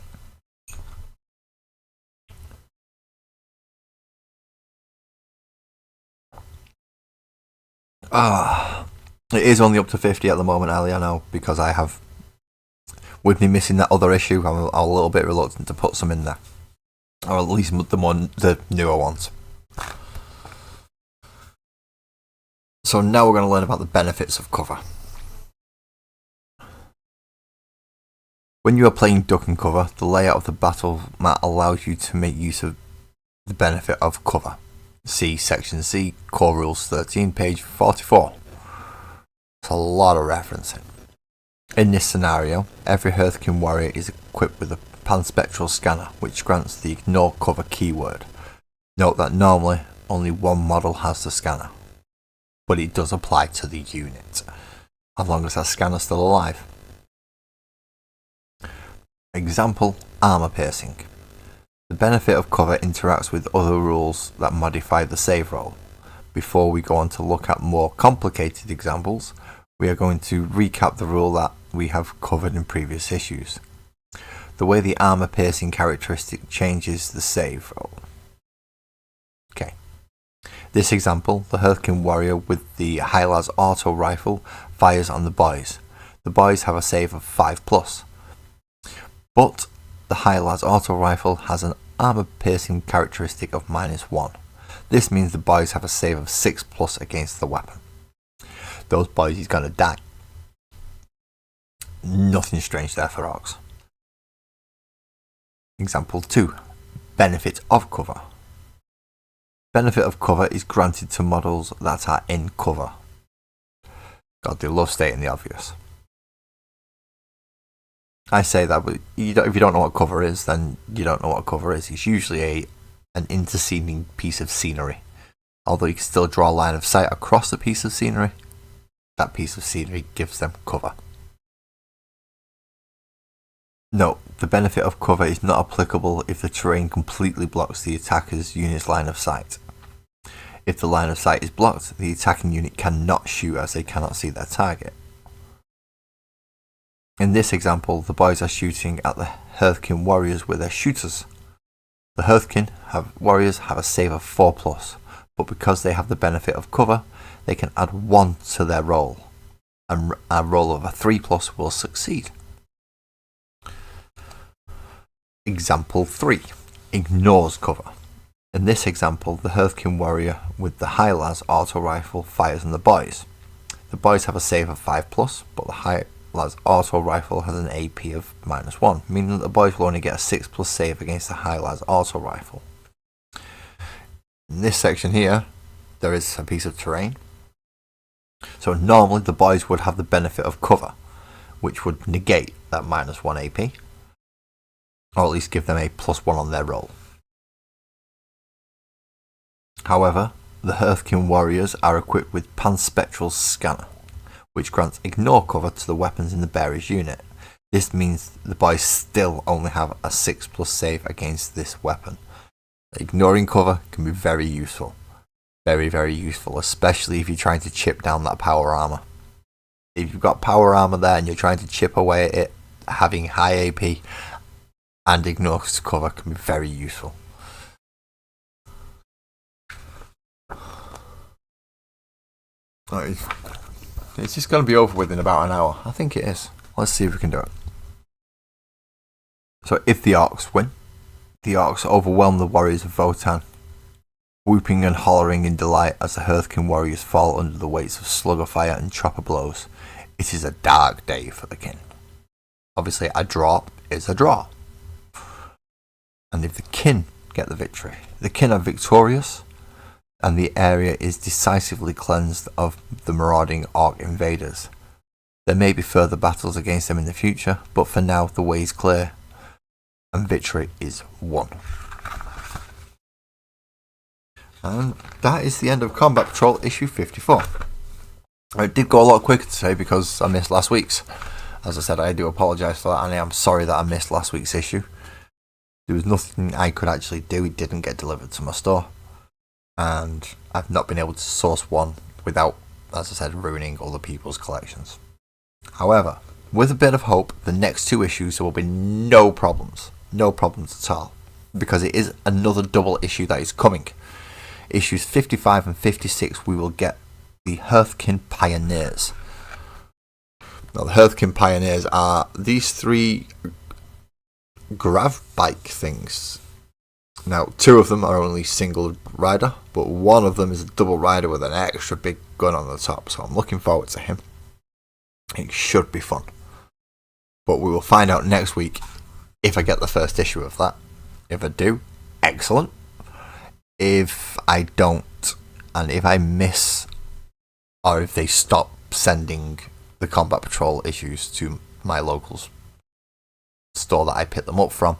It is only up to 50 at the moment, Ali, I know, because I have, with me missing that other issue, I'm a little bit reluctant to put some in there. or at least the newer ones. So now we're going to learn about the benefits of cover. When you are playing duck and cover, the layout of the battle mat allows you to make use of the benefit of cover. See Section C, Core Rules 13, page 44. It's a lot of referencing. In this scenario, every Hearthkin warrior is equipped with a panspectral scanner, which grants the ignore cover keyword. Note that normally only one model has the scanner, but it does apply to the unit, as long as that scanner is still alive. Example, armor piercing. The benefit of cover interacts with other rules that modify the save roll. Before we go on to look at more complicated examples, we are going to recap the rule that we have covered in previous issues. The way the armor piercing characteristic changes the save roll. Okay. This example, the Hearthkin warrior with the Hylas auto rifle fires on the boys. The boys have a save of 5+. But the Hylas auto rifle has an armor piercing characteristic of -1. This means the boys have a save of 6+ against the weapon. Those boys is gonna die. Nothing strange there for orcs. Example 2. Benefit of cover. Benefit of cover is granted to models that are in cover. God, they love stating the obvious. I say that, but if you don't know what cover is, then you don't know what cover is. It's usually an interceding piece of scenery. Although you can still draw a line of sight across the piece of scenery, that piece of scenery gives them cover. Note, the benefit of cover is not applicable if the terrain completely blocks the attacker's unit's line of sight. If the line of sight is blocked, the attacking unit cannot shoot as they cannot see their target. In this example, the boys are shooting at the Hearthkin warriors with their shooters. The Hearthkin warriors have a save of 4+, but because they have the benefit of cover, they can add 1 to their roll, and a roll of a 3+ will succeed. Example 3. Ignores cover. In this example, the Hearthkin warrior with the Hylas auto rifle fires on the boys. The boys have a save of 5+, but the Hylas auto rifle has an AP of -1, meaning that the boys will only get a 6+ save against the Hylas auto rifle. In this section here, there is a piece of terrain. So normally the boys would have the benefit of cover, which would negate that -1 AP, or at least give them a +1 on their roll. However, the Hearthkin warriors are equipped with panspectral scanner, which grants ignore cover to the weapons in the bearer's unit. This means the boys still only have a 6+ save against this weapon. Ignoring cover can be very useful. Very, very useful, especially if you're trying to chip down that power armor. If you've got power armor there and you're trying to chip away at it, having high AP and ignore cover can be very useful. Right. It's just going to be over with in about an hour. I think it is. Let's see if we can do it. So if the orcs win, the orcs overwhelm the warriors of Votan, whooping and hollering in delight as the Hearthkin warriors fall under the weights of slugger fire and chopper blows. It is a dark day for the kin. Obviously, a draw is a draw. And if the kin get the victory, the kin are victorious, and the area is decisively cleansed of the marauding orc invaders. There may be further battles against them in the future, but for now the way is clear, and victory is won. And that is the end of Combat Patrol issue 54. It did go a lot quicker today because I missed last week's. As I said, I do apologise for that, and I am sorry that I missed last week's issue. There was nothing I could actually do. It didn't get delivered to my store, and I've not been able to source one without, as I said, ruining other people's collections. However, with a bit of hope, the next 2 issues there will be no problems at all, because it is another double issue that is coming. Issues 55 and 56 we will get the Hearthkin Pioneers. Now the Hearthkin Pioneers are these 3 grav bike things. Now, 2 of them are only single rider, but 1 of them is a double rider with an extra big gun on the top, so I'm looking forward to him. It should be fun. But we will find out next week if I get the first issue of that. If I do, excellent. If I don't, and if I miss, or if they stop sending the Combat Patrol issues to my local store that I picked them up from,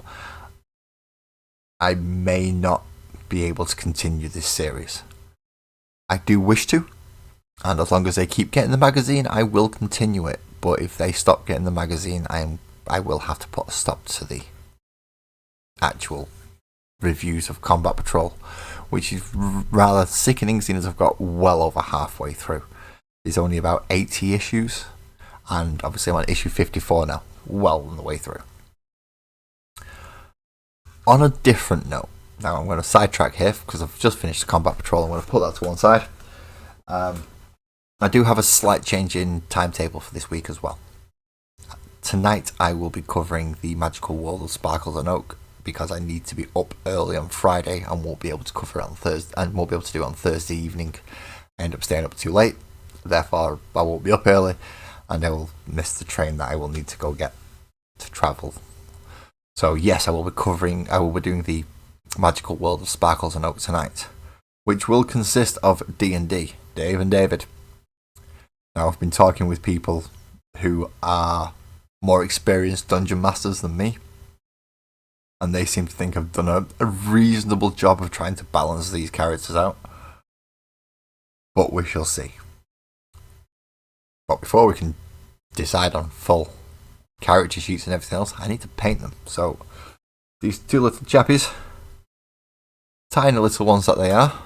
I may not be able to continue this series. I do wish to, and as long as they keep getting the magazine, I will continue it. But if they stop getting the magazine, I will have to put a stop to the actual reviews of Combat Patrol, which is rather sickening, seeing as I've got well over halfway through. There's only about 80 issues, and obviously I'm on issue 54 now, well on the way through. On a different note, now I'm going to sidetrack here because I've just finished the Combat Patrol. I'm going to put that to one side. I do have a slight change in timetable for this week as well. Tonight I will be covering the Magical World of Sparkles and Oak because I need to be up early on Friday and won't be able to cover it on Thursday, and won't be able to do it on Thursday evening. I end up staying up too late, therefore I won't be up early, and I will miss the train that I will need to go get to travel. So yes, I will be doing the Magical World of Sparkles and Oak tonight, which will consist of D&D, Dave and David. Now, I've been talking with people who are more experienced dungeon masters than me, and they seem to think I've done a reasonable job of trying to balance these characters out. But we shall see. But before we can decide on full character sheets and everything else, I need to paint them. So, these 2 little chappies, tiny little ones that they are,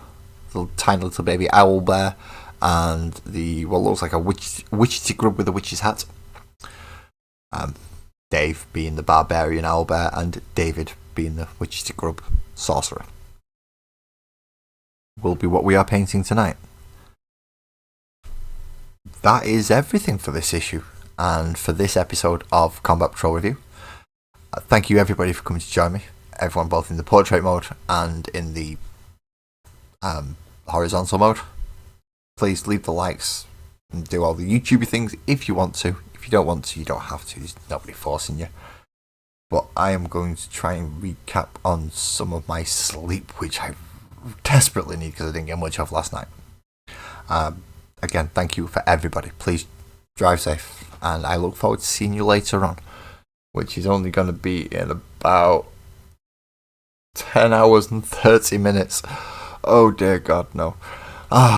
tiny little baby owl bear, and the what looks like a witchy grub with a witch's hat. Dave being the barbarian owlbear, and David being the witchy grub sorcerer, will be what we are painting tonight. That is everything for this issue and for this episode of Combat Patrol Review. Thank you everybody for coming to join me. Everyone both in the portrait mode and in the horizontal mode. Please leave the likes and do all the YouTubey things if you want to. If you don't want to, you don't have to. There's nobody forcing you. But I am going to try and recap on some of my sleep, which I desperately need because I didn't get much of last night. Again, thank you for everybody. Please drive safe, and I look forward to seeing you later on, which is only going to be in about 10 hours and 30 minutes. Oh dear God, no.